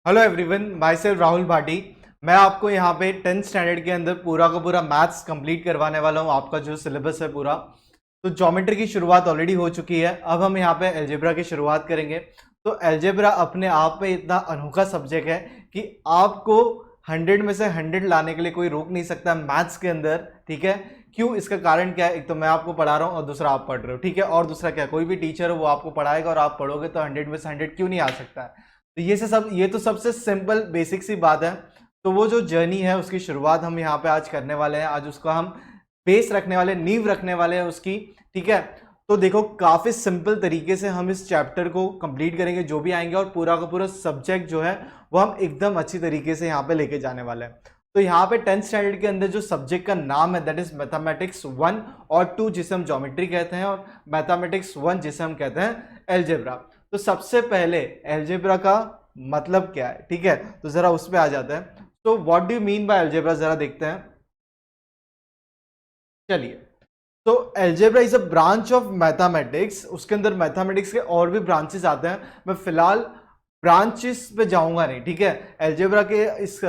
Hello everyone, my self Rahul Bhati. मैं आपको यहाँ पे 10th स्टैंडर्ड के अंदर पूरा का पूरा मैथ्स कंप्लीट करवाने वाला हूँ। आपका जो सिलेबस है पूरा, तो ज्योमेट्री की शुरुआत ऑलरेडी हो चुकी है। अब हम यहाँ पे अलजेब्रा की शुरुआत करेंगे। तो अलजेब्रा अपने आप में इतना अनोखा सब्जेक्ट है कि आपको 100 में से 100 लाने के लिए कोई रोक नहीं सकता मैथ्स के अंदर। ठीक है, क्यों? इसका कारण क्या है? एक तो मैं आपको पढ़ा रहा हूँ और दूसरा आप पढ़ रहे हो। ठीक है, और दूसरा क्या, कोई भी टीचर हो वो आपको पढ़ाएगा और आप पढ़ोगे, तो 100 में से 100 क्यों नहीं आ सकता है? तो ये तो सबसे सिंपल बेसिक सी बात है। तो वो जो जर्नी है उसकी शुरुआत हम यहाँ पे आज करने वाले हैं। आज उसका हम बेस रखने वाले, नींव रखने वाले हैं उसकी। ठीक है, तो देखो काफी सिंपल तरीके से हम इस चैप्टर को कंप्लीट करेंगे जो भी आएंगे, और पूरा का पूरा सब्जेक्ट जो है वो हम एकदम अच्छी तरीके से यहाँ पे लेके जाने वाले हैं। तो यहाँ पे 10th स्टैंडर्ड के अंदर जो सब्जेक्ट का नाम है दैट इज मैथमेटिक्स 1 और 2, जिसे हम ज्योमेट्री कहते हैं, और मैथमेटिक्स 1 जिसे हम कहते हैं अलजेब्रा। तो सबसे पहले अलजेब्रा का मतलब क्या है? ठीक है, तो जरा उस पे आ जाते हैं। तो what do you mean by algebra, जरा देखते हैं। चलिए, तो algebra is a branch of mathematics. उसके अंदर मैथमेटिक्स के और भी ब्रांचेस आते हैं। मैं फिलहाल ब्रांचेस पे जाऊंगा नहीं। ठीक है, अलजेब्रा के इस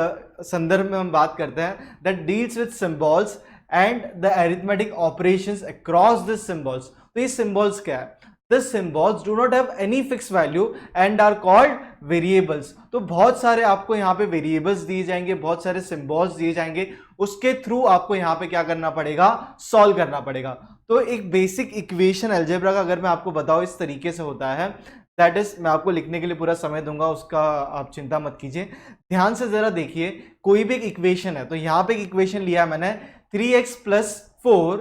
संदर्भ में हम बात करते हैं that deals with symbols and the arithmetic operations across this symbols. तो ये सिंबल्स क्या है? The symbols do not have any fixed value and are called variables। तो बहुत सारे आपको यहाँ पे वेरिएबल्स दिए जाएंगे, बहुत सारे सिंबल्स दिए जाएंगे, उसके थ्रू आपको यहाँ पे क्या करना पड़ेगा? सॉल्व करना पड़ेगा। तो एक बेसिक इक्वेशन अलजेब्रा का अगर मैं आपको बताऊं इस तरीके से होता है, दैट इज, मैं आपको लिखने के लिए पूरा समय दूंगा, उसका आप चिंता मत कीजिए। ध्यान से जरा देखिए, कोई भी एक इक्वेशन है, तो यहाँ पे एक इक्वेशन लिया है मैंने, 3x+4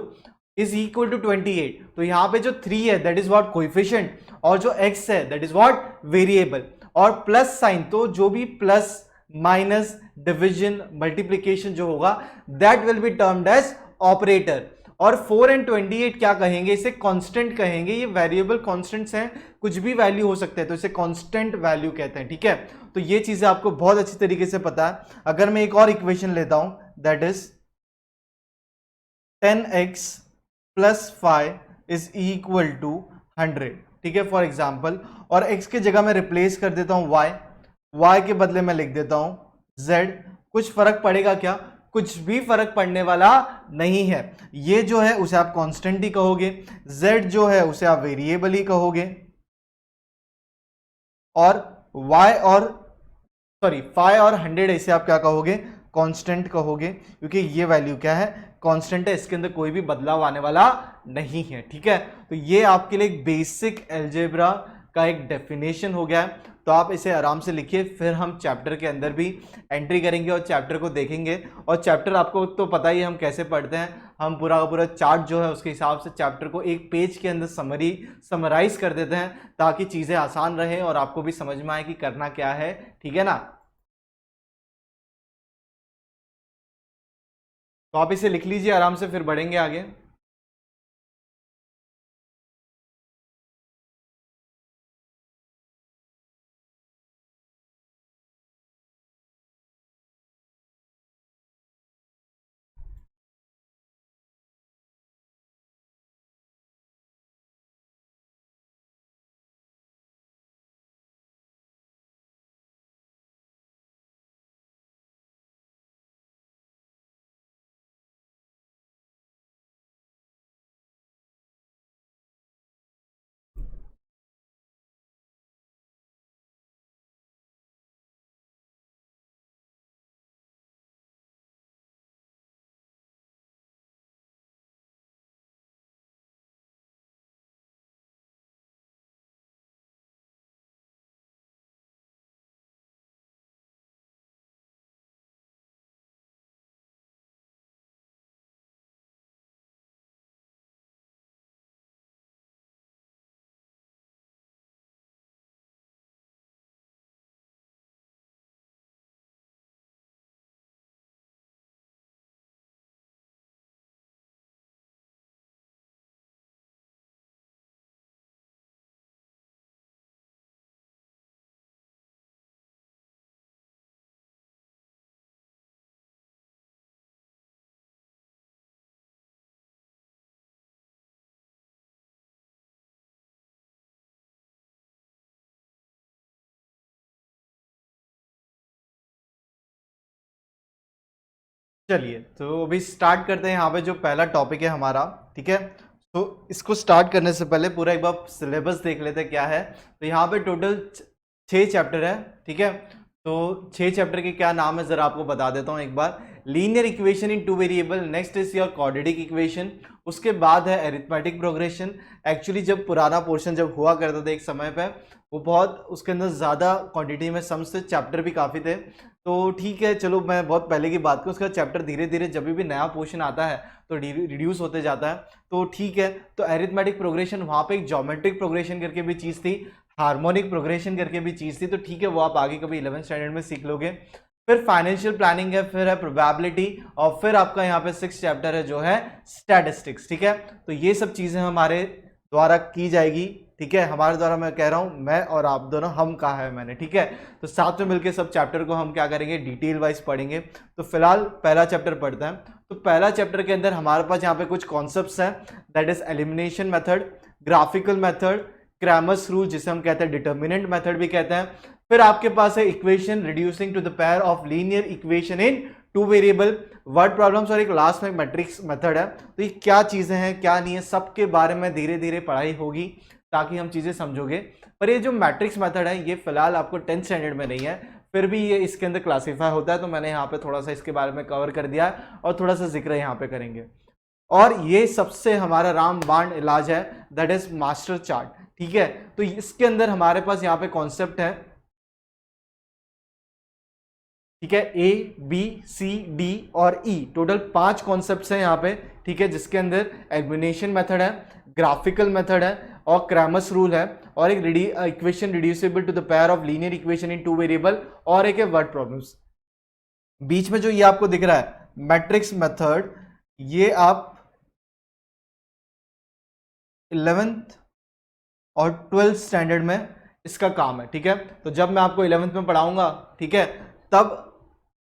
इज इक्वल टू 28। तो यहाँ पे जो 3 है दैट इज व्हाट? कोएफिशिएंट। और जो x है दैट इज व्हाट? वेरिएबल। और प्लस साइन, तो जो भी प्लस माइनस डिविजन मल्टीप्लीकेशन जो होगा that will be termed as operator. और 4 एंड 28 क्या कहेंगे? इसे कांस्टेंट कहेंगे। ये वेरिएबल कांस्टेंट्स हैं, कुछ भी वैल्यू हो सकते हैं, तो इसे कांस्टेंट वैल्यू कहते हैं। ठीक है, तो ये चीजें आपको बहुत अच्छी तरीके से पता है। अगर मैं एक और इक्वेशन लेता हूं that is 10x+5 is equal to 100। ठीक है, फॉर एग्जाम्पल, और x की जगह मैं रिप्लेस कर देता हूं y के बदले में लिख देता हूं z। कुछ फर्क पड़ेगा क्या? कुछ भी फर्क पड़ने वाला नहीं है। ये जो है उसे आप कांस्टेंट ही कहोगे, z जो है उसे आप वेरिएबल ही कहोगे, और y और सॉरी 5 और 100 इसे आप क्या कहोगे? कांस्टेंट कहोगे, क्योंकि ये वैल्यू क्या है? कांस्टेंट है, इसके अंदर कोई भी बदलाव आने वाला नहीं है। ठीक है, तो ये आपके लिए एक बेसिक अलजेब्रा का एक डेफिनेशन हो गया है। तो आप इसे आराम से लिखिए, फिर हम चैप्टर के अंदर भी एंट्री करेंगे और चैप्टर को देखेंगे। और चैप्टर आपको तो पता ही है हम कैसे पढ़ते हैं, हम पूरा का पूरा चार्ट जो है उसके हिसाब से चैप्टर को एक पेज के अंदर समराइज कर देते हैं, ताकि चीज़ें आसान रहे और आपको भी समझ में आए कि करना क्या है। ठीक है ना? तो आप इसे लिख लीजिए आराम से, फिर बढ़ेंगे आगे। चलिए तो अभी स्टार्ट करते हैं। यहाँ पे जो पहला टॉपिक है हमारा, ठीक है, तो इसको स्टार्ट करने से पहले पूरा एक बार सिलेबस देख लेते हैं क्या है। तो यहाँ पे टोटल 6 चैप्टर है, ठीक है। तो 6 चैप्टर के क्या नाम है जरा आपको बता देता हूँ एक बार। Linear equation in 2 variable, next is your quadratic equation, उसके बाद है अरिथमेटिक प्रोग्रेशन। एक्चुअली जब पुराना पोर्शन जब हुआ करता था एक समय पे, वो बहुत उसके अंदर ज़्यादा क्वांटिटी में सम्स थे, चैप्टर भी काफ़ी थे। तो ठीक है, चलो मैं बहुत पहले की बात करूँ, उसका चैप्टर धीरे धीरे जब भी नया पोर्शन आता है तो रिड्यूस होते जाता है। तो ठीक है, तो अरिथमेटिक प्रोग्रेशन, वहाँ पे एक ज्योमेट्रिक प्रोग्रेशन करके भी चीज़ थी, हार्मोनिक प्रोग्रेशन करके भी चीज़ थी। तो ठीक है, वो आप आगे कभी 11th स्टैंडर्ड में सीख लोगे। फिर फाइनेंशियल प्लानिंग है, फिर है प्रोबेबिलिटी, और फिर आपका यहाँ पे 6th चैप्टर है जो है स्टैटिस्टिक्स, ठीक है। तो ये सब चीज़ें हमारे द्वारा की जाएगी, ठीक है। हमारे द्वारा मैं कह रहा हूं, मैं और आप दोनों, हम कहा है मैंने, ठीक है। तो साथ में मिलकर सब चैप्टर को हम क्या करेंगे, डिटेल वाइज पढ़ेंगे। तो फिलहाल पहला चैप्टर पढ़ते हैं। तो पहला चैप्टर के अंदर हमारे पास यहाँ पे कुछ कॉन्सेप्ट्स हैं, that is elimination method, graphical method, Cramer's rule जिसे हम कहते हैं डिटर्मिनेंट मेथड भी कहते हैं। फिर आपके पास है equation reducing to the pair of linear equation in 2 variable, word problems, और एक लास्ट में मैट्रिक्स मेथड है। तो ये क्या चीजें हैं क्या नहीं है, सबके बारे में धीरे धीरे पढ़ाई होगी ताकि हम चीजें समझोगे। पर ये जो मैट्रिक्स मेथड है ये फिलहाल आपको 10th स्टैंडर्ड में नहीं है, फिर भी ये इसके अंदर क्लासीफाई होता है। तो मैंने यहाँ पे थोड़ा सा इसके बारे में कवर कर दिया और थोड़ा सा जिक्र यहाँ पे करेंगे। और ये सबसे हमारा रामबाण इलाज है, दैट इज मास्टर चार्ट, ठीक है। तो इसके अंदर हमारे पास यहाँ पे कॉन्सेप्ट है, ठीक है, ए बी सी डी और ई, टोटल 5 कॉन्सेप्ट्स हैं यहाँ पे, ठीक है, जिसके अंदर एलिमिनेशन मेथड है, ग्राफिकल मेथड है, और क्रैमर्स रूल है, और एक equation reducible to the pair of linear equation in 2 variable, और एक है वर्ड प्रॉब्लम्स। बीच में जो ये आपको दिख रहा है मैट्रिक्स मेथड, ये आप 11th और 12th स्टैंडर्ड में इसका काम है, ठीक है। तो जब मैं आपको 11th में पढ़ाऊंगा, ठीक है, तब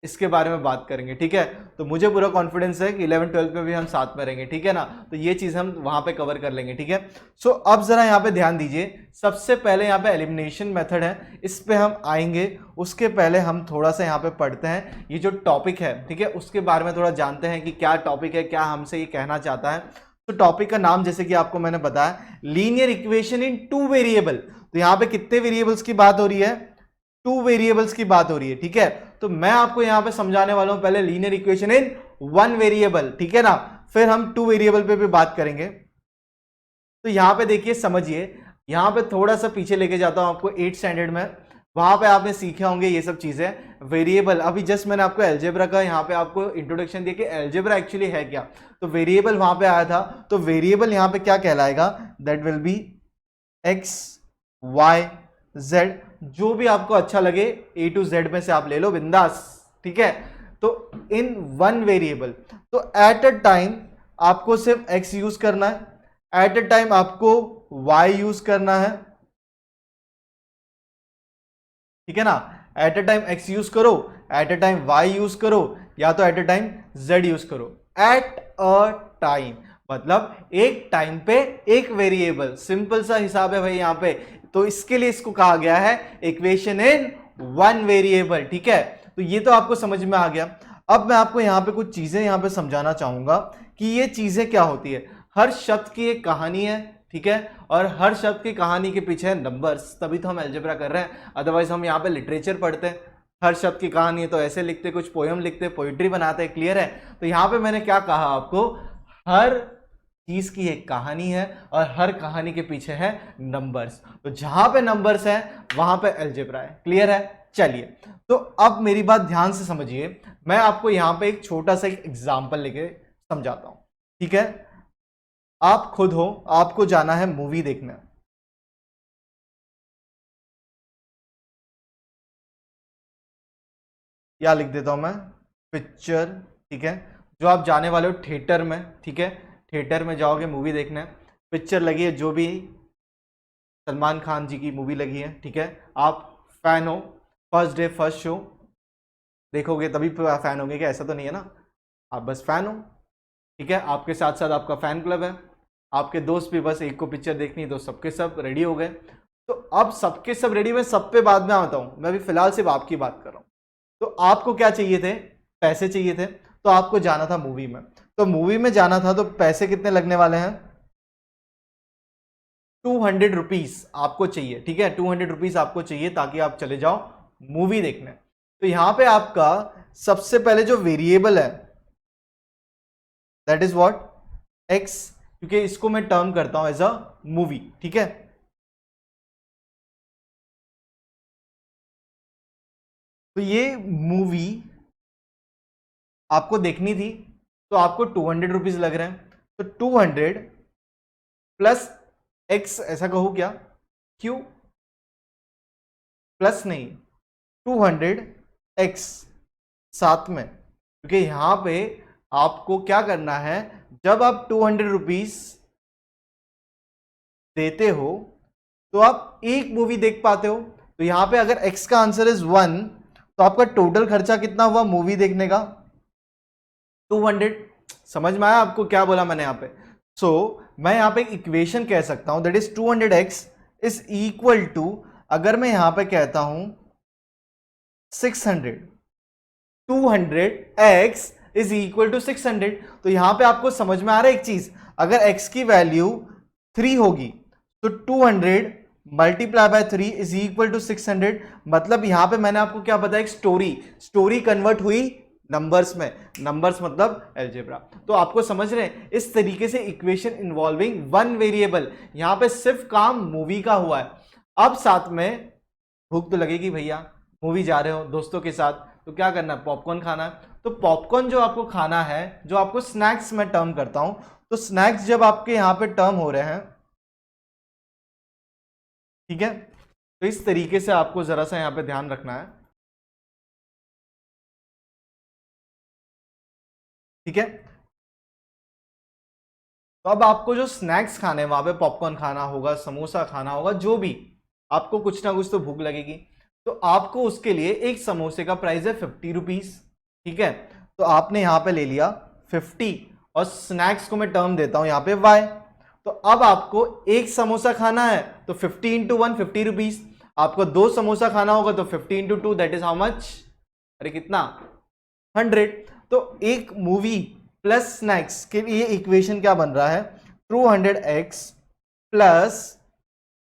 इसके बारे में बात करेंगे, ठीक है। तो मुझे पूरा कॉन्फिडेंस है कि 11th-12th में भी हम साथ में रहेंगे, ठीक है ना। तो ये चीज हम वहां पे कवर कर लेंगे, ठीक है। सो अब जरा यहाँ पे ध्यान दीजिए, सबसे पहले यहाँ पे एलिमिनेशन मेथड है, इस पे हम आएंगे। उसके पहले हम थोड़ा सा यहाँ पे पढ़ते हैं ये जो टॉपिक है, ठीक है, उसके बारे में थोड़ा जानते हैं कि क्या टॉपिक है, क्या हमसे ये कहना चाहता है। तो टॉपिक का नाम जैसे कि आपको मैंने बताया, लीनियर इक्वेशन इन 2 वेरिएबल। तो यहाँ पे कितने वेरिएबल्स की बात हो रही है, 2 वेरिएबल्स की बात हो रही है, ठीक है। तो मैं आपको यहां पे समझाने वाला हूं पहले लीनियर इक्वेशन इन 1 वेरिएबल, ठीक है ना, फिर हम 2 वेरिएबल पे भी बात करेंगे। तो यहां पे देखिए, समझिए, यहां पे थोड़ा सा पीछे लेके जाता हूं आपको 8th स्टैंडर्ड में, वहां पे आपने सीखे होंगे ये सब चीजें। वेरिएबल, अभी जस्ट मैंने आपको अलजेब्रा का यहां पे आपको इंट्रोडक्शन दिया कि अलजेब्रा एक्चुअली है क्या। तो वेरिएबल वहां पे आया था, तो वेरिएबल यहां पे क्या कहलाएगा, that will be X Y Z, जो भी आपको अच्छा लगे A to Z में से आप ले लो बिंदास, ठीक है। तो इन 1 वेरिएबल, तो एट अ टाइम आपको सिर्फ x यूज करना है, एट अ टाइम आपको y यूज करना है, ठीक है ना। At a time x use करो, at a time y use करो, या तो at a time z use करो। एट अ टाइम मतलब एक टाइम पे एक वेरिएबल, सिंपल सा हिसाब है भाई यहाँ पे। तो इसके लिए इसको कहा गया है इक्वेशन इन 1 वेरिएबल, ठीक है। तो ये तो आपको समझ में आ गया। अब मैं आपको यहाँ पे कुछ चीजें यहाँ पे समझाना चाहूंगा कि ये चीजें क्या होती है। हर शब्द की एक कहानी है, ठीक है, और हर शब्द की कहानी के पीछे नंबर्स, तभी तो हम अलजेब्रा कर रहे हैं, अदरवाइज हम यहाँ पे लिटरेचर पढ़ते हैं। हर शब्द की कहानी है तो ऐसे लिखते, कुछ पोयम लिखते, पोइट्री बनाते हैं, क्लियर है। तो यहाँ पे मैंने क्या कहा आपको, हर चीज की एक कहानी है और हर कहानी के पीछे है नंबर्स। तो जहां पे नंबर्स है वहां पे अलजेब्रा है, क्लियर है। चलिए, तो अब मेरी बात ध्यान से समझिए, मैं आपको यहां पे एक छोटा सा एग्जांपल लेके समझाता हूं, ठीक है। आप खुद हो, आपको जाना है मूवी देखने, या लिख देता हूं मैं पिक्चर, ठीक है, जो आप जाने वाले हो थिएटर में, ठीक है, थिएटर में जाओगे मूवी देखने, पिक्चर लगी है जो भी सलमान खान जी की मूवी लगी है, ठीक है, आप फैन हो, फर्स्ट डे फर्स्ट शो देखोगे तभी फैन होगे क्या, ऐसा तो नहीं है ना, आप बस फैन हो, ठीक है। आपके साथ साथ आपका फैन क्लब है, आपके दोस्त भी बस एक को पिक्चर देखनी है तो सबके सब रेडी हो गए। तो अब सबके सब रेडी, में सब पे बाद में आता हूं, मैं भी फिलहाल सिर्फ आपकी बात कर रहा हूं। तो आपको क्या चाहिए थे, पैसे चाहिए थे, तो आपको जाना था मूवी में, तो मूवी में जाना था तो पैसे कितने लगने वाले हैं, 200 रुपीज आपको चाहिए, ठीक है, 200 रुपीज आपको चाहिए ताकि आप चले जाओ मूवी देखने। तो यहां पे आपका सबसे पहले जो वेरिएबल है दैट इज व्हाट, एक्स, क्योंकि इसको मैं टर्म करता हूं एज अ मूवी, ठीक है। तो ये मूवी आपको देखनी थी, तो आपको 200 रुपीज लग रहे हैं, तो 200 प्लस एक्स, ऐसा कहूं क्या, क्यू, प्लस नहीं, 200 एक्स साथ में, क्योंकि यहां पे आपको क्या करना है, जब आप 200 रुपीज देते हो तो आप एक मूवी देख पाते हो। तो यहां पे अगर x का आंसर इज 1, तो आपका टोटल खर्चा कितना हुआ मूवी देखने का, 200। समझ में आया आपको क्या बोला मैंने यहां पे। सो मैं यहां पे इक्वेशन कह सकता हूं that is 200x is equal to, अगर मैं यहां पे कहता हूं 600, 200x इज इक्वल टू 600, तो यहां पे आपको समझ में आ रहा है एक चीज, अगर x की वैल्यू 3 होगी तो 200 multiply by 3 is equal to 600, मतलब यहां पे मैंने आपको क्या बताया, एक स्टोरी कन्वर्ट हुई नंबर्स में, नंबर्स मतलब एलजेब्रा। तो आपको समझ रहे हैं, इस तरीके से इक्वेशन इन्वॉल्विंग वन वेरिएबल, यहां पे सिर्फ काम मूवी का हुआ है। अब साथ में भूख तो लगेगी भैया, मूवी जा रहे हो दोस्तों के साथ, तो क्या करना है, पॉपकॉर्न खाना है। तो पॉपकॉर्न जो आपको खाना है, जो आपको स्नैक्स में टर्म करता हूं, तो स्नैक्स जब आपके यहां पे टर्म हो रहे हैं, ठीक है, तो इस तरीके से आपको जरा सा यहां पे ध्यान रखना है, ठीक है। तो अब आपको जो स्नैक्स खाने, वहां पे पॉपकॉर्न खाना होगा, समोसा खाना होगा, जो भी, आपको कुछ ना कुछ तो भूख लगेगी। तो आपको उसके लिए एक समोसे का प्राइस है 50 रुपीज, ठीक है। तो आपने यहां पे ले लिया 50, और स्नैक्स को मैं टर्म देता हूं यहां पे y। तो अब आपको एक समोसा खाना है तो 50 × 1 50 रुपीज, आपको दो समोसा खाना होगा तो 50 × 2 दैट इज हाउ मच, अरे कितना, 100। तो एक मूवी प्लस स्नैक्स के लिए इक्वेशन क्या बन रहा है, 200x plus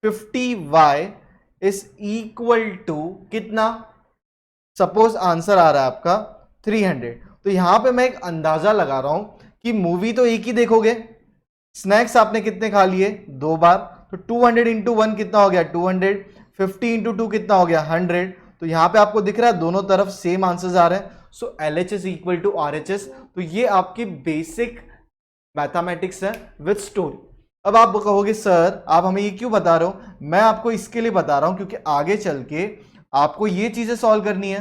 50y is equal to कितना, सपोज आंसर आ रहा है आपका 300। तो यहां पे मैं एक अंदाजा लगा रहा हूं कि मूवी तो एक ही देखोगे, स्नैक्स आपने कितने खा लिए, दो बार, तो 200 × 1 कितना हो गया, 200, 50 × 2 कितना हो गया, 100। तो यहां पे आपको दिख रहा है दोनों तरफ सेम आंसर्स आ रहे हैं, सो LHS इक्वल टू RHS। तो ये आपकी बेसिक मैथमेटिक्स है विद स्टोरी। अब आप कहोगे सर आप हमें ये क्यों बता रहे हो, मैं आपको इसके लिए बता रहा हूं क्योंकि आगे चल के आपको ये चीजें सॉल्व करनी है,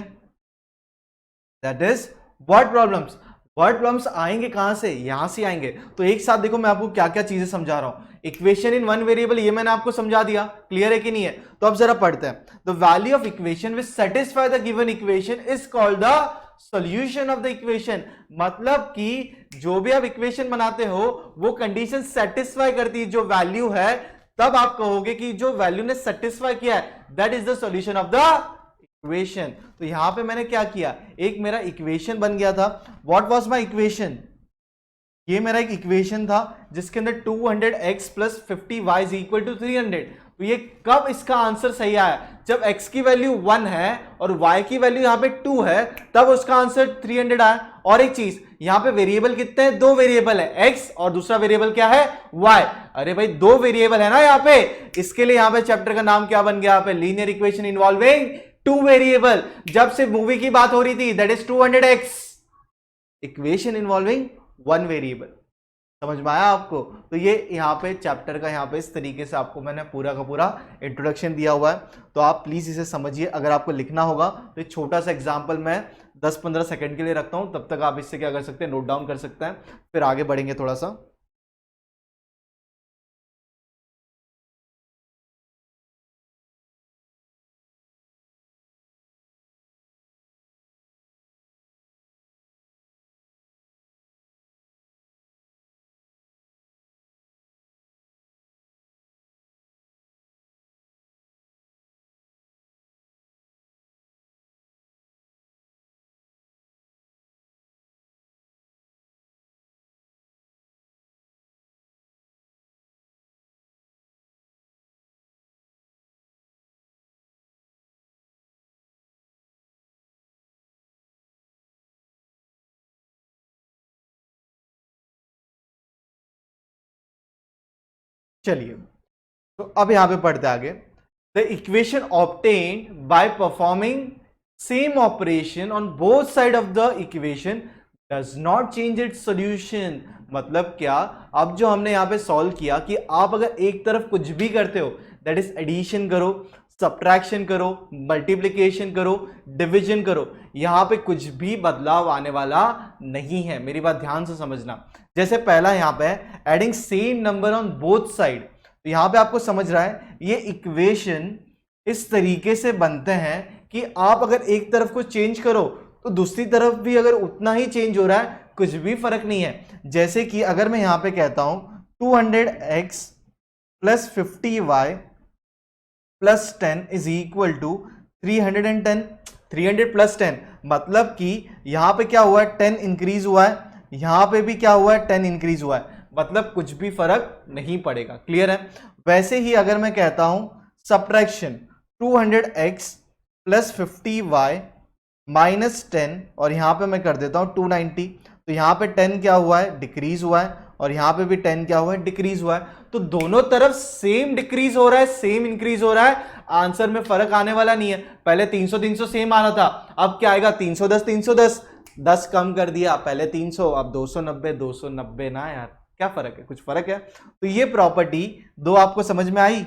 that is word problems. Word problems आएंगे कहां से, यहां से आएंगे। तो एक साथ देखो मैं आपको क्या क्या चीजें समझा रहा हूं, इक्वेशन इन वन वेरिएबल ये मैंने आपको समझा दिया, क्लियर है कि नहीं है। तो अब जरा पढ़ते हैं, the value of equation which satisfy the given equation is called the solution of the equation. मतलब कि जो भी आप इक्वेशन बनाते हो वो कंडीशन सेटिस्फाई करती है, जो वैल्यू है, तब आप कहोगे कि जो वैल्यू ने सेटिस्फाई किया है that is the solution of the equation. तो यहां पे मैंने क्या किया, एक मेरा इक्वेशन बन गया था, व्हाट वाज माय इक्वेशन, ये मेरा एक इक्वेशन था जिसके अंदर 200x plus 50y is equal to 300। तो ये कब इसका आंसर सही आया, जब x की वैल्यू 1 है और y की वैल्यू यहां पे 2 है, तब उसका आंसर 300 आया। और एक चीज, यहां पे वेरिएबल कितने हैं, दो वेरिएबल है, x और दूसरा वेरिएबल क्या है, y। अरे भाई दो वेरिएबल है ना यहां पे, इसके लिए यहां पे चैप्टर का नाम क्या बन गया, यहां पे linear equation involving two variable. जब से मूवी की बात हो रही थी that is 200x, equation involving one variable. समझ में आया आपको। तो ये यहाँ पे चैप्टर का यहाँ पे इस तरीके से आपको मैंने पूरा का पूरा इंट्रोडक्शन दिया हुआ है, तो आप प्लीज इसे समझिए। अगर आपको लिखना होगा तो एक छोटा सा एग्जांपल मैं 10-15 सेकंड के लिए रखता हूं, तब तक आप इससे क्या कर सकते हैं, नोट डाउन कर सकते हैं, फिर आगे बढ़ेंगे थोड़ा सा। चलिए, तो अब यहां पे पढ़ते आगे। The equation obtained by performing same operation on both side of the equation does not change it's solution. मतलब क्या, अब जो हमने यहां पे सॉल्व किया कि आप अगर एक तरफ कुछ भी करते हो, दैट इज एडिशन करो, सब्ट्रैक्शन करो, मल्टीप्लिकेशन करो, डिवीजन करो, यहां पे कुछ भी बदलाव आने वाला नहीं है। मेरी बात ध्यान से समझना। जैसे पहला यहां पे adding same number on both side, तो यहां पे आपको समझ रहा है ये इक्वेशन इस तरीके से बनते हैं कि आप अगर एक तरफ को चेंज करो तो दूसरी तरफ भी अगर उतना ही चेंज हो रहा है, कुछ भी फर्क नहीं है। जैसे कि अगर मैं यहां पे कहता हूं 200x plus 50y plus 10 is equal to 310, 300 plus 10, मतलब कि यहां पे क्या हुआ है, 10 इंक्रीज हुआ है, यहां पे भी क्या हुआ है, 10 इंक्रीज हुआ है, मतलब कुछ भी फर्क नहीं पड़ेगा। क्लियर है? वैसे ही अगर मैं कहता हूं subtraction 200x plus 50y minus 10, और यहां पे मैं कर देता हूं 290, तो यहां पे 10 क्या हुआ है, डिक्रीज हुआ है, और यहां पे भी 10 क्या हुआ है, डिक्रीज हुआ है। तो दोनों तरफ सेम डिक्रीज हो रहा है, सेम इंक्रीज हो रहा है, आंसर में फर्क आने वाला नहीं है। पहले 300 300 सेम आ रहा था, अब क्या आएगा, 310 310, 10 कम कर दिया, पहले 300 अब 290 290 ना यार, क्या फर्क है, कुछ फर्क है? तो ये प्रॉपर्टी दो आपको समझ में आई,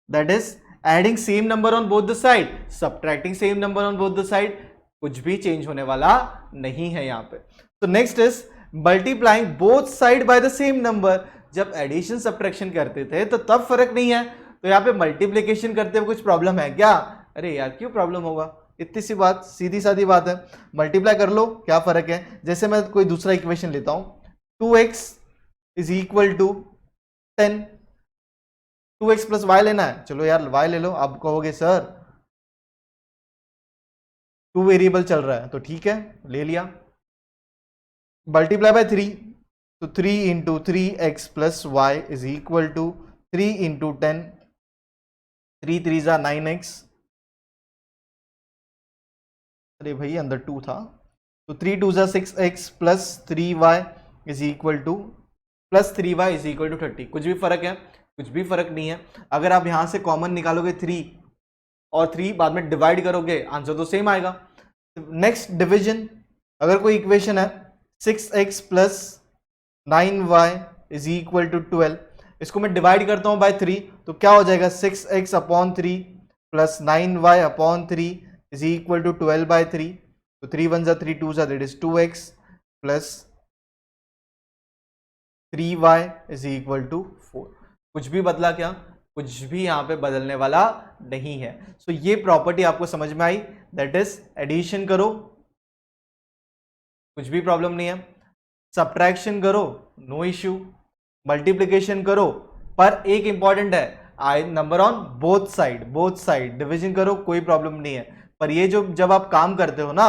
that is adding same number on both the side, subtracting same number on both the side, कुछ भी चेंज होने वाला नहीं है यहां पे। तो next is multiplying both side by the same number. जब एडिशन सब्ट्रैक्शन करते थे तो तब फर्क नहीं है, तो यहां पे मल्टीप्लिकेशन करते हुए कुछ प्रॉब्लम है क्या? अरे यार क्यों प्रॉब्लम होगा, इतनी सी बात, सीधी सादी बात है, मल्टीप्लाई कर लो, क्या फर्क है। जैसे मैं कोई दूसरा इक्वेशन लेता हूं, 2x is equal to 10, 2x plus y लेना है, चलो यार वाई ले लो। आप कहोगे सर 2 वेरिएबल चल रहा है, तो ठीक है ले लिया। मल्टीप्लाई बाय 3, तो 3 into 3x plus y is equal to 3 into 10, 3 3 जा 9x, अरे भाई अंदर 2 था, तो 3 2 जा 6x plus 3y is equal to plus 3y is equal to 30। कुछ भी फर्क है? कुछ भी फर्क नहीं है। अगर आप यहां से कॉमन निकालोगे 3 और 3 बाद में डिवाइड करोगे, आंसर तो सेम आएगा। नेक्स्ट डिवीजन, अगर कोई इक्वेशन है 6x plus 9y is equal to 12, इसको मैं डिवाइड करता हूं बाय 3, तो क्या हो जाएगा, 6x upon 3 plus 9y upon 3 is equal to 12 by 3, तो 3 1 जा 3 2 जा, that is 2x plus 3y is equal to 4। कुछ भी बदला क्या? कुछ भी यहां पे बदलने वाला नहीं है। सो ये प्रॉपर्टी आपको समझ में आई, दैट इज एडिशन करो, कुछ भी प्रॉब्लम नहीं है, सब्ट्रैक्शन करो, नो इश्यू, मल्टीप्लिकेशन करो, पर एक इंपॉर्टेंट है, आई number on both side, both side division करो, कोई प्रॉब्लम नहीं है, पर ये जो जब आप काम करते हो ना,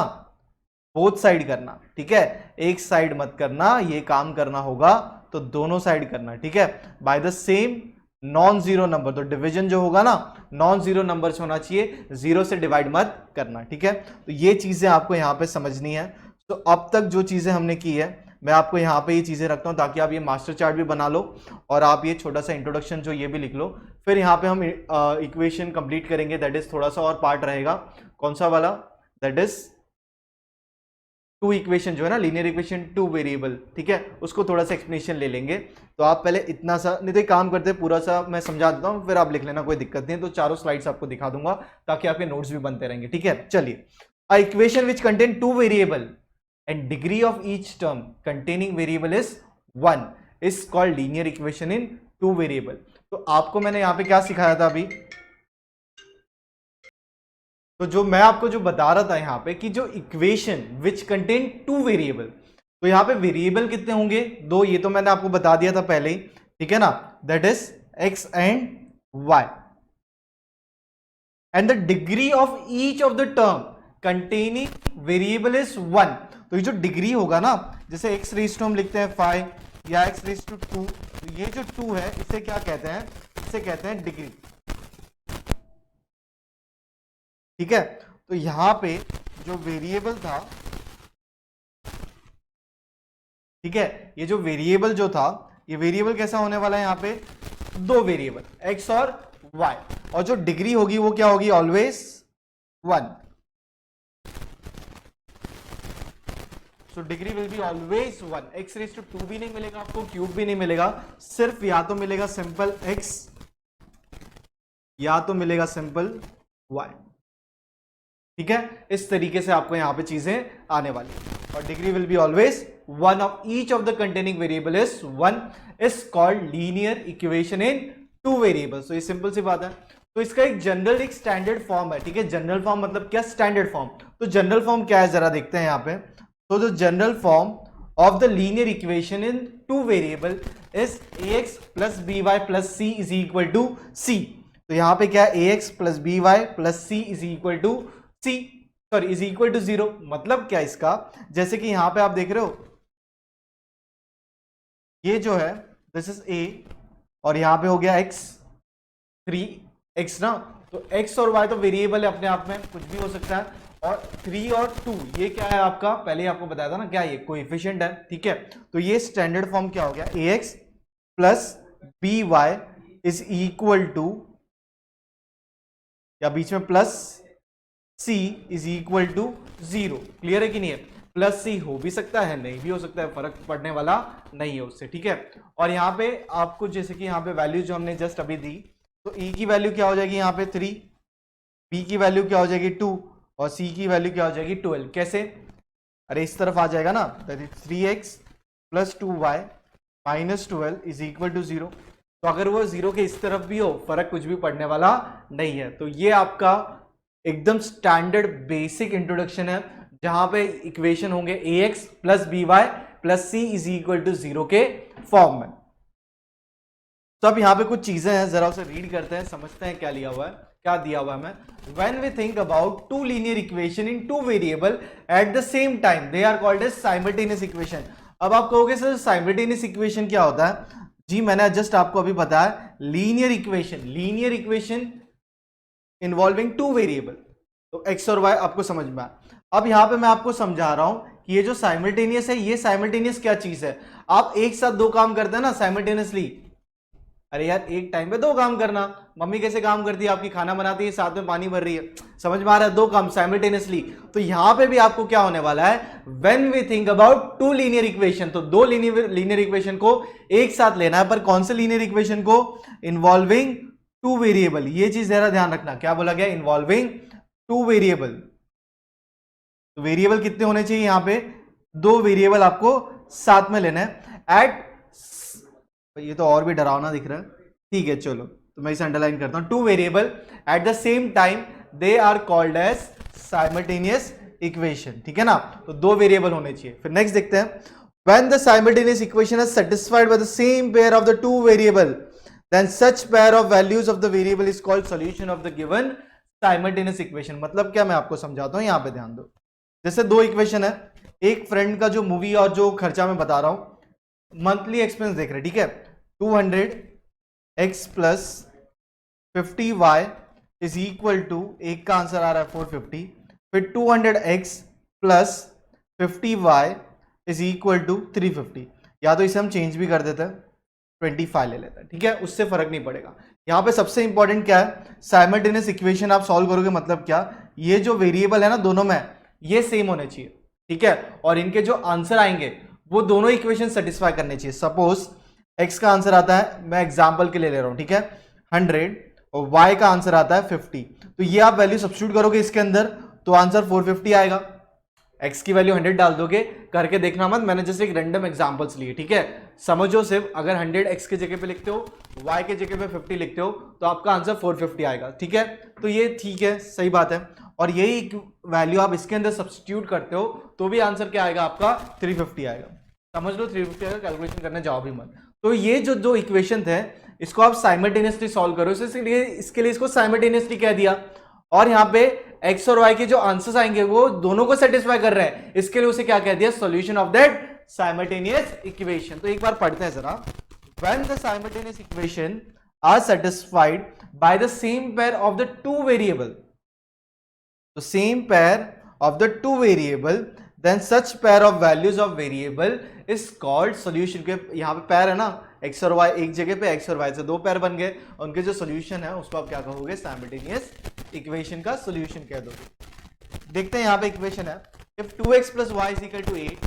बोथ साइड करना, ठीक है, एक साइड मत करना, ये काम करना होगा तो दोनों साइड करना, ठीक है, bye the same non zero number. तो डिवीजन जो होगा ना, नॉन जीरो नंबर से होना चाहिए, जीरो से डिवाइड मत करना, ठीक है। तो ये चीजें आपको यहां पे समझनी है। तो अब तक जो चीजें हमने की है, मैं आपको यहाँ पे ये चीजें रखता हूँ ताकि आप ये मास्टर चार्ट भी बना लो और आप ये छोटा सा इंट्रोडक्शन जो ये भी लिख लो। फिर यहाँ पे हम इक्वेशन कंप्लीट करेंगे, दैट इज थोड़ा सा और पार्ट रहेगा, कौन सा वाला, दैट इज टू इक्वेशन जो है ना, लीनियर इक्वेशन टू वेरिएबल, ठीक है, उसको थोड़ा सा एक्सप्लेनेशन ले लेंगे। तो आप पहले इतना सा, नहीं तो काम करते पूरा सा मैं समझा देता हूँ, फिर आप लिख लेना, कोई दिक्कत नहीं है। तो चारों स्लाइड्स आपको दिखा दूंगा ताकि आपके नोट्स भी बनते रहेंगे, ठीक है। चलिए, अ equation which contain two variable and degree of each term containing variable is 1 is called linear equation in two variable। तो आपको मैंने यहां पे क्या सिखाया था अभी, तो जो मैं आपको जो बता रहा था यहां पे कि जो equation which contain two variable, तो यहां पे वेरिएबल कितने होंगे, दो, ये तो मैंने आपको बता दिया था पहले ही, ठीक है ना, that is x and y, and the degree of each of the term containing variable is 1। तो ये जो डिग्री होगा ना, जैसे x रेज़ टू हम लिखते हैं 5 या x रेज़ टू 2, तो ये जो 2 है इसे क्या कहते हैं, इसे कहते हैं डिग्री, ठीक है। तो यहां पे जो वेरिएबल था, ठीक है, ये जो वेरिएबल जो था, ये वेरिएबल कैसा होने वाला है, यहां पे दो वेरिएबल x और y, और जो डिग्री होगी वो क्या होगी, always 1. So degree will be always 1. x raise to 2 भी नहीं मिलेगा आपको, क्यूब भी नहीं मिलेगा, सिर्फ या तो मिलेगा सिंपल x या तो मिलेगा सिंपल y. ठीक है, इस तरीके से आपको यहां पे चीजें आने वाली, और degree will be always 1 of each of the containing variable is 1 is called linear equation in two variables. तो ये सिंपल सी बात है. तो इसका एक जनरल एक स्टैंडर्ड फॉर्म है. ठीक है, जनरल फॉर्म मतलब क्या, स्टैंडर्ड फॉर्म. तो जनरल फॉर्म क्या है जरा देखते हैं यहां पे. तो the general form of the linear equation in two variable is ax plus by plus c is equal to c. तो यहां पे क्या है, ax plus by plus c is equal to c, sorry is equal to 0. मतलब क्या इसका, जैसे कि यहां पे आप देख रहे हो ये जो है दिस इज a, और यहां पे हो गया x 3x ना. तो x और y तो वेरिएबल है अपने आप में, कुछ भी हो सकता है. और 3 और 2 ये क्या है आपका, पहले ही आपको बताया था ना क्या, ये कोएफिशिएंट है. ठीक है, तो ये स्टैंडर्ड फॉर्म क्या हो गया, ax plus by is equal to, या बीच में plus c is equal to 0. Clear है कि नहीं है, प्लस c हो भी सकता है नहीं भी हो सकता है, फर्क पड़ने वाला नहीं है उससे. ठीक है, और यहाँ पे आपको जैसे कि यहाँ पे वैल्यू जो हमने जस्ट अभी दी, तो e की वैल्यू क्या हो जाएगी यहाँ पे 3, b की वैल्यू क्या हो जाएगी 2, और c की वैल्यू क्या हो जाएगी 12. कैसे, अरे इस तरफ आ जाएगा ना, 3x plus 2y minus 12 is equal to 0. तो अगर वो 0 के इस तरफ भी हो, फर्क कुछ भी पड़ने वाला नहीं है. तो ये आपका एकदम स्टैंडर्ड बेसिक इंट्रोडक्शन है, जहां पे इक्वेशन होंगे ax plus by plus c is equal to 0 के फॉर्म में. तो अब यहां पे कुछ चीजें हैं, जरा उसे रीड करते हैं, समझते हैं क्या लिया हुआ है, क्या दिया हुआ है हमें. When we think about two linear equation in two variable at the same time they are called as simultaneous equation. अब आप कहोगे सर साइमल्टेनियस इक्वेशन क्या होता है, जी मैंने जस्ट आपको अभी बताया, linear equation involving to variable. तो x और y आपको समझ में आया. अब यहां पे मैं आपको समझा रहा हूं कि ये जो साइमल्टेनियस है, ये साइमल्टेनियस क्या चीज है. आप एक साथ दो काम करते हैं ना साइमल्टेनियसली. अरे यार एक टाइम पे दो काम करना, मम्मी कैसे काम करती है आपकी, खाना बनाती है साथ में पानी भर रही है, समझ में आ रहा है, दो काम साइमल्टेनियसली. तो यहां पे भी आपको क्या होने वाला है, when we think about two linear equation, तो दो लीनियर इक्वेशन को एक साथ लेना है. पर कौन से लीनियर इक्वेशन को, इन्वॉल्विंग टू वेरिएबल. ये चीज जरा ध्यान रखना, क्या बोला गया, इन्वॉल्विंग टू वेरिएबल. तो वेरिएबल कितने होने चाहिए, यहां पे दो वेरिएबल आपको साथ में लेना है. एट, ये तो और भी डरावना दिख रहा है, ठीक है चलो, तो मैं इसे अंडरलाइन करता हूं. Two variable at the same time they are called as simultaneous equation. ठीक है ना, तो दो वेरिएबल होने चाहिए. फिर नेक्स्ट देखते हैं, when the simultaneous equation is satisfied by the same pair of the two variable then such pair of values of the variable is called solution of the given simultaneous equation. मतलब क्या, मैं आपको समझाता हूं, यहां पे ध्यान दो. जैसे दो इक्वेशन है, एक फ्रेंड का जो मूवी और जो खर्चा मैं बता रहा हूं, मंथली एक्सपेंस देख रहे, ठीक है, 200x plus 50y is equal to, एक का आंसर आ रहा है 450, फिर 200x plus 50y is equal to 350. या तो इसे हम चेंज भी कर देते हैं, 25 ले लेता है. ठीक है, उससे फर्क नहीं पड़ेगा. यहां पे सबसे इंपॉर्टेंट क्या है, साइमल्टेनियस इक्वेशन आप सॉल्व करोगे, मतलब क्या, ये जो वेरिएबल है ना दोनों में, ये सेम होने चाहिए. ठीक है, और इनके जो आंसर आएंगे वो दोनों इक्वेशन सेटिस्फाई करने चाहिए. सपोज x का आंसर आता है, मैं एग्जांपल के लिए ले रहा हूं, ठीक है, 100, और y का आंसर आता है 50. तो ये आप वैल्यू सब्स्टिट्यूट करोगे इसके अंदर, तो आंसर 450 आएगा. x की वैल्यू 100 डाल दोगे, करके देखना मत, मैंने जैसे एक रैंडम एग्जांपल्स लिए. ठीक है, समझो सिर्फ, अगर 100 x के जगह पे लिखते हो, y के जगह पे 50 लिखते हो, तो आपका आंसर 450 आएगा. ठीक है, तो ये ठीक है, सही बात है. और यही वैल्यू आप इसके अंदर सब्स्टिट्यूट करते हो, तो भी आंसर क्या आएगा आपका, 350 आएगा. समझ लो 350 आएगा, कैलकुलेशन करने जाओ भी मत. तो ये जो दो इक्वेशन थे, इसको आप साइमल्टेनियसली सॉल्व करो, इसके लिए इसको साइमल्टेनियसली कह दिया. और यहाँ पे x और y के जो आंसर्स आएंगे वो दोनों को सेटिस्फाई कर रहे हैं, इसके लिए उसे क्या कह दिया, solution of that simultaneous equation. तो एक बार पढ़ते हैं जरा. When the simultaneous equation are satisfied by the same pair of the two variable, तो same pair of the two variable, then such pair of values of variable is called solution के, यहाँ पे पैर है ना एक्स और Y, एक जगह पे एक्स और वाई से दो पैर बन गए, उनके जो सोल्यूशन है उसको आप क्या कहोगे, साइमल्टेनियस इक्वेशन का सोल्यूशन कह दोगे। देखते हैं यहाँ पे इक्वेशन है, if 2x plus y is equal to 8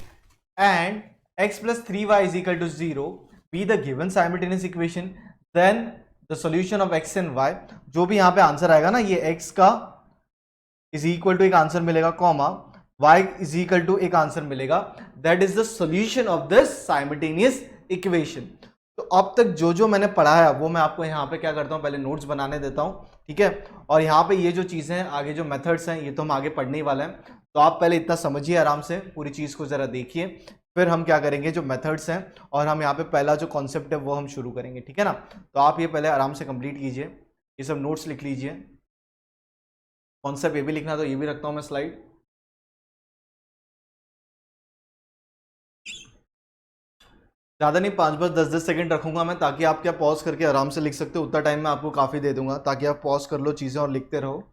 and x plus 3y is equal to 0 be the given simultaneous equation, then the solution of x and y, जो भी यहाँ पे आंसर आएगा ना, ये x का इज इक्वल टू एक answer मिलेगा, comma y is equal to एक आंसर मिलेगा, that is the solution of this simultaneous equation. तो अब तक जो जो मैंने पढ़ा है वो मैं आपको यहाँ पे क्या करता हूँ, पहले नोट्स बनाने देता हूँ, ठीक है। और यहाँ पे ये जो चीजें हैं, आगे जो मेथड्स हैं, ये तो हम आगे पढ़ने ही वाले हैं, तो आप पहले इतना समझिए आराम से, पूरी चीज को जरा देखिए, फिर हम क्या करेंगे, जो मेथड्स हैं और हम यहाँ पे पहला जो कॉन्सेप्ट है वो हम शुरू करेंगे, ठीक है ना। तो आप ये पहले आराम से कंप्लीट कीजिए, ये सब नोट्स लिख लीजिए, कॉन्सेप्ट ये भी लिखना तो ये भी रखता हूँ मैं स्लाइड। ज़्यादा नहीं, 5-10 सेकंड रखूंगा मैं, ताकि आप क्या पॉज करके आराम से लिख सकते हो, उतना टाइम मैं आपको काफ़ी दे दूंगा, ताकि आप पॉज कर लो चीज़ें और लिखते रहो।